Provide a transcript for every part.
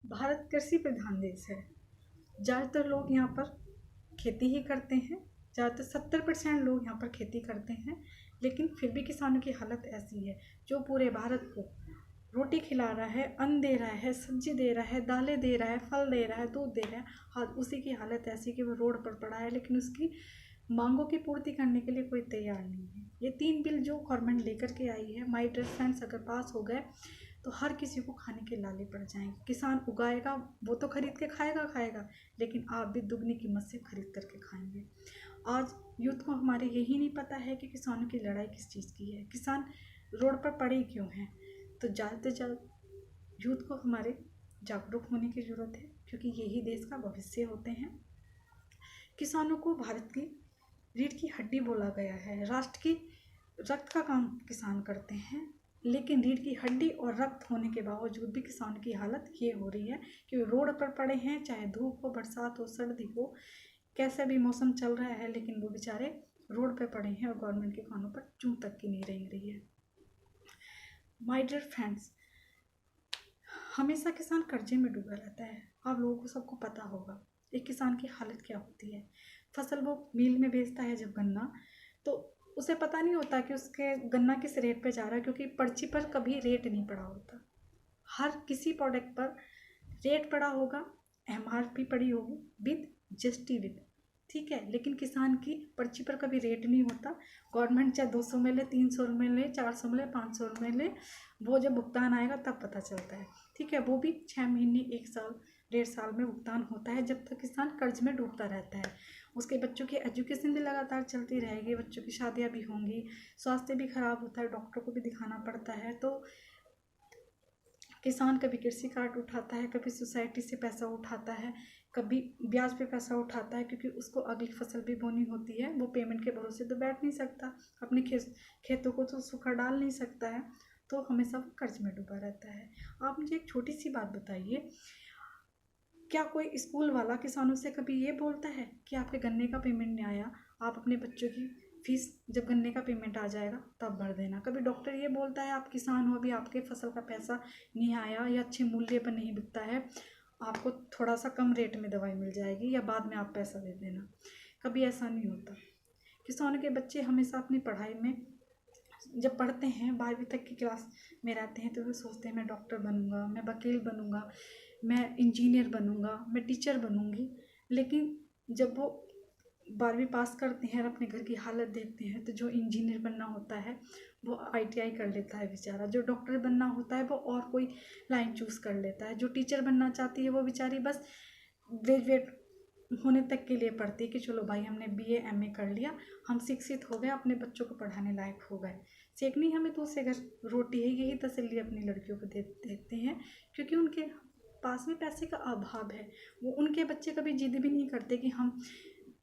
भारत कृषि प्रधान देश है। ज़्यादातर लोग यहाँ पर खेती ही करते हैं। ज़्यादातर 70% लोग यहाँ पर खेती करते हैं, लेकिन फिर भी किसानों की हालत ऐसी है। जो पूरे भारत को रोटी खिला रहा है, अन्न दे रहा है, सब्जी दे रहा है, दालें दे रहा है, फल दे रहा है, दूध दे रहा है, हाँ उसी की हालत ऐसी कि वो रोड पर पड़ा है, लेकिन उसकी मांगों की पूर्ति करने के लिए कोई तैयार नहीं है। ये 3 बिल जो गवर्नमेंट लेकर के आई है, माय डियर फ्रेंड्स, अगर पास हो गए तो हर किसी को खाने के लाले पड़ जाएंगे। किसान उगाएगा वो तो खरीद के खाएगा, लेकिन आप भी दुगनी कीमत से खरीद करके खाएंगे। आज यूथ को हमारे यही नहीं पता है कि किसानों की लड़ाई किस चीज़ की है, किसान रोड पर पड़े क्यों हैं। तो ज़्यादा से ज़्यादा यूथ को हमारे जागरूक होने की ज़रूरत है, क्योंकि यही देश का भविष्य होते हैं। किसानों को भारत की रीढ़ की हड्डी बोला गया है। राष्ट्र की रक्त का काम किसान करते हैं, लेकिन रीढ़ की हड्डी और रक्त होने के बावजूद भी किसान की हालत ये हो रही है कि वो रोड पर पड़े हैं, चाहे धूप हो, बरसात हो, सर्दी हो, कैसा भी मौसम चल रहा है, लेकिन वो बेचारे रोड पर पड़े हैं और गवर्नमेंट के कानों पर चूं तक की नहीं रेंग रही है। माय डियर फ्रेंड्स, हमेशा किसान कर्जे में डूबा रहता है। आप लोगों को सबको पता होगा एक किसान की हालत क्या होती है। फसल वो मिल में बेचता है जब गन्ना, तो उसे पता नहीं होता कि उसके गन्ना किस रेट पे जा रहा है, क्योंकि पर्ची पर कभी रेट नहीं पड़ा होता। हर किसी प्रोडक्ट पर रेट पड़ा होगा, MRP पड़ी होगी विद GST विद, ठीक है, लेकिन किसान की पर्ची पर कभी रेट नहीं होता। गवर्नमेंट चाहे 200 में ले, 300 में ले, 400 में ले, 500 में ले, वो जब भुगतान आएगा तब पता चलता है, ठीक है। वो भी 6 महीने, 1 साल, 1.5 साल में भुगतान होता है, जब तक किसान कर्ज में डूबता रहता है। उसके बच्चों की एजुकेशन भी लगातार चलती रहेगी, बच्चों की शादियाँ भी होंगी, स्वास्थ्य भी खराब होता है, डॉक्टर को भी दिखाना पड़ता है। तो किसान कभी कृषि कार्ड उठाता है, कभी सोसाइटी से पैसा उठाता है, कभी ब्याज पे पैसा उठाता है, क्योंकि उसको अगली फसल भी बोनी होती है। वो पेमेंट के भरोसे तो बैठ नहीं सकता, अपने खेतों को तो सूखा डाल नहीं सकता है, तो हमेशा वो कर्ज में डूबा रहता है। आप मुझे एक छोटी सी बात बताइए, क्या कोई स्कूल वाला किसानों से कभी ये बोलता है कि आपके गन्ने का पेमेंट नहीं आया, आप अपने बच्चों की फीस जब गन्ने का पेमेंट आ जाएगा तब भर देना। कभी डॉक्टर ये बोलता है आप किसान हो, अभी आपके फसल का पैसा नहीं आया या अच्छे मूल्य पर नहीं बिकता है, आपको थोड़ा सा कम रेट में दवाई मिल जाएगी या बाद में आप पैसा दे देना। कभी ऐसा नहीं होता। किसानों के बच्चे हमेशा अपनी पढ़ाई में जब पढ़ते हैं, 12वीं तक की क्लास में रहते हैं, तो वो सोचते हैं मैं डॉक्टर बनूंगा, मैं वकील बनूंगा, मैं इंजीनियर बनूंगा, मैं टीचर बनूंगी। लेकिन जब वो 12वीं पास करते हैं और अपने घर की हालत देखते हैं, तो जो इंजीनियर बनना होता है वो ITI कर लेता है बेचारा, जो डॉक्टर बनना होता है वो और कोई लाइन चूज़ कर लेता है, जो टीचर बनना चाहती है वो बेचारी बस ग्रेजुएट होने तक के लिए पढ़ती है कि चलो भाई हमने BA MA कर लिया, हम शिक्षित हो गए, अपने बच्चों को पढ़ाने लायक हो गए, सेकनी हमें दूसरे घर रोटी है, यही तसल्ली अपनी लड़कियों को देते हैं, क्योंकि उनके पास में पैसे का अभाव है। वो उनके बच्चे कभी जिद भी नहीं करते कि हम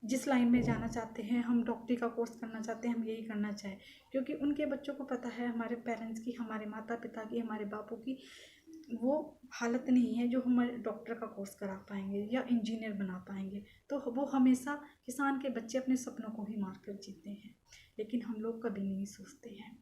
जिस लाइन में जाना चाहते हैं, हम डॉक्टरी का कोर्स करना चाहते हैं, हम यही करना चाहें, क्योंकि उनके बच्चों को पता है हमारे पेरेंट्स की, हमारे माता पिता की, हमारे बापू की वो हालत नहीं है जो हमारे डॉक्टर का कोर्स करा पाएंगे या इंजीनियर बना पाएंगे। तो वो हमेशा किसान के बच्चे अपने सपनों को ही मार कर जीते हैं, लेकिन हम लोग कभी नहीं सोचते हैं।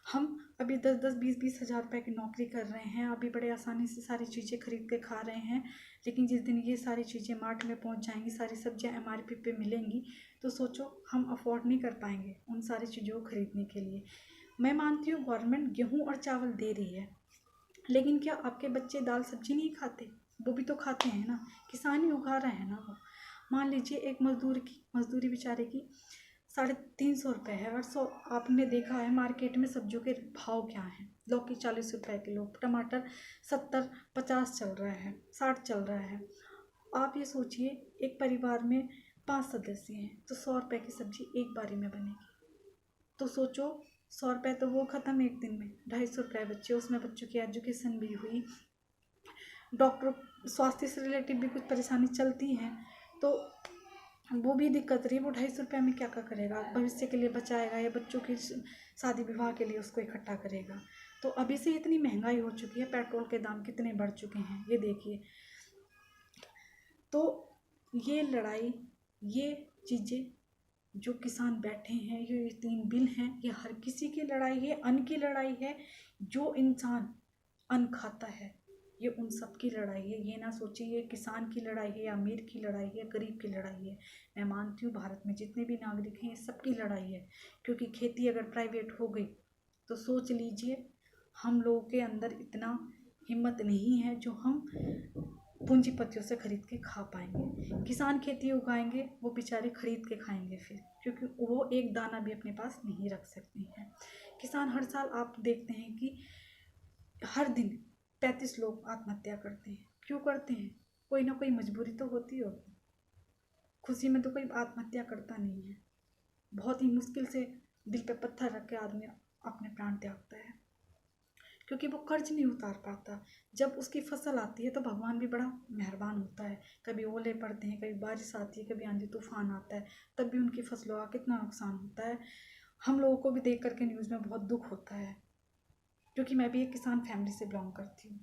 हम अभी 10-10, 20-20 हज़ार रुपये की नौकरी कर रहे हैं, अभी बड़े आसानी से सारी चीज़ें खरीद के खा रहे हैं, लेकिन जिस दिन ये सारी चीज़ें मार्ट में पहुंच जाएंगी, सारी सब्जियां MRP पे मिलेंगी, तो सोचो हम अफोर्ड नहीं कर पाएंगे उन सारी चीज़ों को खरीदने के लिए। मैं मानती हूँ गवर्नमेंट गेहूँ और चावल दे रही है, लेकिन क्या आपके बच्चे दाल सब्जी नहीं खाते? वो भी तो खाते हैं ना, किसान ही उगा रहे हैं ना वो। मान लीजिए एक मजदूर की मजदूरी बेचारे की 350 रुपये है, और आपने देखा है मार्केट में सब्जियों के भाव क्या हैं। लौकी 40 रुपये किलो, टमाटर 70-50 चल रहा है, 60 चल रहा है। आप ये सोचिए एक परिवार में 5 सदस्य हैं, तो 100 रुपये की सब्जी एक बारी में बनेगी। तो सोचो 100 रुपये तो वो ख़त्म एक दिन में, 250 रुपये बच्चे, उसमें बच्चों की एजुकेशन भी हुई, डॉक्टर स्वास्थ्य से रिलेटेड भी कुछ परेशानी चलती हैं, तो वो भी दिक्कत रही। वो 250 रुपये में क्या क्या करेगा, भविष्य के लिए बचाएगा या बच्चों की शादी विवाह के लिए उसको इकट्ठा करेगा। तो अभी से इतनी महंगाई हो चुकी है, पेट्रोल के दाम कितने बढ़ चुके हैं ये देखिए। तो ये लड़ाई, ये चीज़ें जो किसान बैठे हैं, ये 3 बिल हैं, ये हर किसी की लड़ाई है, अन्न की लड़ाई है। जो इंसान अन्न खाता है ये उन सब की लड़ाई है। ये ना सोचिए ये किसान की लड़ाई है या अमीर की लड़ाई है, गरीब की लड़ाई है। मैं मानती हूँ भारत में जितने भी नागरिक हैं ये सबकी लड़ाई है, क्योंकि खेती अगर प्राइवेट हो गई तो सोच लीजिए हम लोगों के अंदर इतना हिम्मत नहीं है जो हम पूंजीपतियों से खरीद के खा पाएंगे। किसान खेती उगाएंगे, वो बेचारे खरीद के खाएंगे फिर, क्योंकि वो एक दाना भी अपने पास नहीं रख सकते हैं। किसान हर साल आप देखते हैं कि हर दिन 35 लोग आत्महत्या करते हैं। क्यों करते हैं? कोई ना कोई मजबूरी तो होती होगी, खुशी में तो कोई आत्महत्या करता नहीं है। बहुत ही मुश्किल से दिल पे पत्थर रख के आदमी अपने प्राण त्यागता है, क्योंकि वो कर्ज नहीं उतार पाता। जब उसकी फसल आती है तो भगवान भी बड़ा मेहरबान होता है। कभी ओले पड़ते हैं, कभी बारिश आती है, कभी आंधी तूफान आता है, तब भी उनकी फसलों का कितना नुकसान होता है। हम लोगों को भी देख करके न्यूज़ में बहुत दुख होता है, क्योंकि मैं भी एक किसान फैमिली से बिलोंग करती हूँ।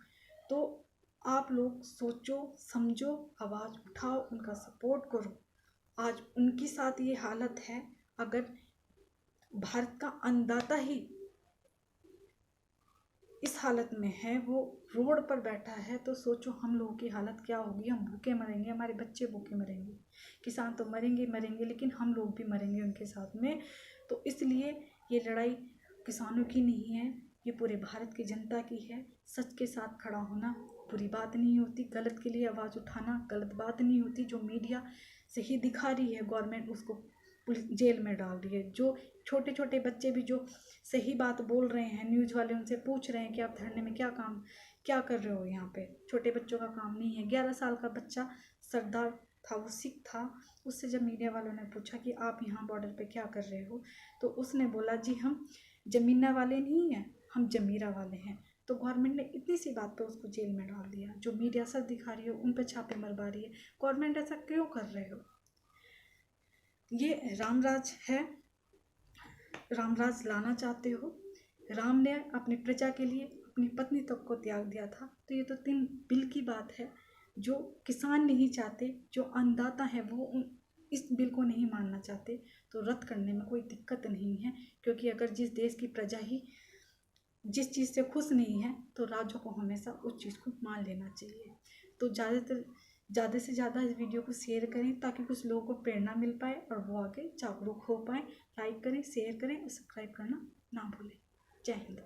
तो आप लोग सोचो समझो, आवाज़ उठाओ, उनका सपोर्ट करो। आज उनके साथ ये हालत है, अगर भारत का अन्नदाता ही इस हालत में है, वो रोड पर बैठा है, तो सोचो हम लोगों की हालत क्या होगी। हम भूखे मरेंगे, हमारे बच्चे भूखे मरेंगे। किसान तो मरेंगे मरेंगे, लेकिन हम लोग भी मरेंगे उनके साथ में। तो इसलिए ये लड़ाई किसानों की नहीं है, ये पूरे भारत की जनता की है। सच के साथ खड़ा होना बुरी बात नहीं होती, गलत के लिए आवाज़ उठाना गलत बात नहीं होती। जो मीडिया सही दिखा रही है, गवर्नमेंट उसको पुलिस जेल में डाल रही है। जो छोटे छोटे बच्चे भी जो सही बात बोल रहे हैं, न्यूज़ वाले उनसे पूछ रहे हैं कि आप धरने में क्या कर रहे हो यहाँ पे। छोटे बच्चों का काम नहीं है। 11 साल का बच्चा सरदार था, वो सिख था। उससे जब मीडिया वालों ने पूछा कि आप यहाँ बॉर्डर पे क्या कर रहे हो, तो उसने बोला जी हम जमीना वाले नहीं हैं, हम जमीरा वाले हैं। तो गवर्नमेंट ने इतनी सी बात पे उसको जेल में डाल दिया। जो मीडिया सच दिखा रही है उन पे छापे मरवा रही है। गवर्नमेंट ऐसा क्यों कर रहे हो? ये रामराज है, रामराज लाना चाहते हो। राम ने अपनी प्रजा के लिए अपनी पत्नी तक को त्याग दिया था। तो ये तो 3 बिल की बात है जो किसान नहीं चाहते, जो अन्नदाता है वो इस बिल को नहीं मानना चाहते। तो रद्द करने में कोई दिक्कत नहीं है, क्योंकि अगर जिस देश की प्रजा ही जिस चीज़ से खुश नहीं है तो राज्यों को हमेशा उस चीज़ को मान लेना चाहिए। तो ज़्यादा से ज़्यादा इस वीडियो को शेयर करें, ताकि कुछ लोगों को प्रेरणा मिल पाए और वो आगे जागरूक हो पाए। लाइक करें, शेयर करें और सब्सक्राइब करना ना भूलें। जय हिंद।